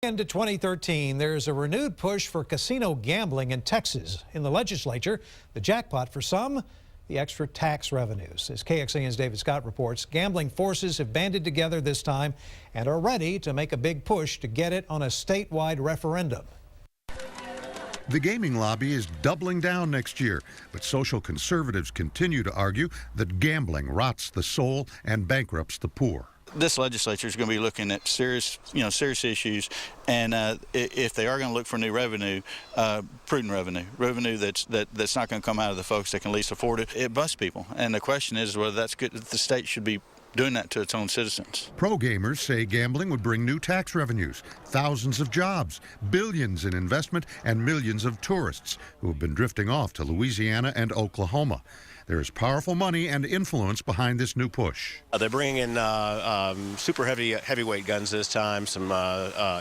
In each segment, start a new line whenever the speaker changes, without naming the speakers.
Into 2013, there's a renewed push for casino gambling in Texas. In the legislature, the jackpot for some, the extra tax revenues. As KXAN's David Scott reports, gambling forces have banded together this time and are ready to make a big push to get it on a statewide referendum.
The gaming lobby is doubling down next year, but social conservatives continue to argue that gambling rots the soul and bankrupts the poor.
This legislature is going to be looking at serious issues, and if they are going to look for new revenue, prudent revenue that's not going to come out of the folks that can least afford it. It busts people, and the question is whether that's good. The state should be doing that to its own citizens.
Pro gamers say gambling would bring new tax revenues, thousands of jobs, billions in investment, and millions of tourists who have been drifting off to Louisiana and Oklahoma. There is powerful money and influence behind this new push.
They're bringing in super heavyweight guns this time, some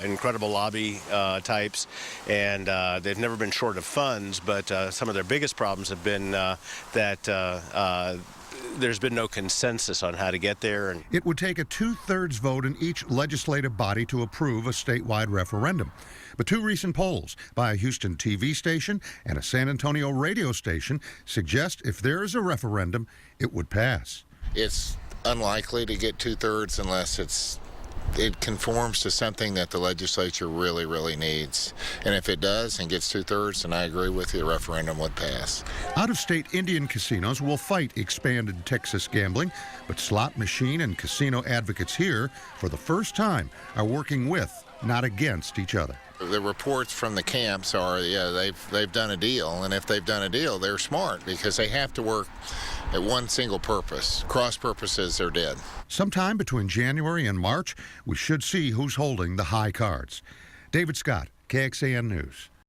incredible lobby types, and they've never been short of funds, but some of their biggest problems have been that there's been no consensus on how to get there.
It would take a 2/3 vote in each legislative body to approve a statewide referendum. But two recent polls by a Houston TV station and a San Antonio radio station suggest if there is a referendum, it would pass.
It's unlikely to get 2/3 unless it conforms to something that the legislature really needs. And if it does and gets 2/3, then I agree with you, a referendum would pass.
Out-of-state Indian casinos will fight expanded Texas gambling, but slot machine and casino advocates here, for the first time, are working with, not against each other.
The reports from the camps are, yeah, they've done a deal, and if they've done a deal, they're smart because they have to work at one single purpose. Cross purposes, they're dead.
Sometime between January and March, we should see who's holding the high cards. David Scott, KXAN News.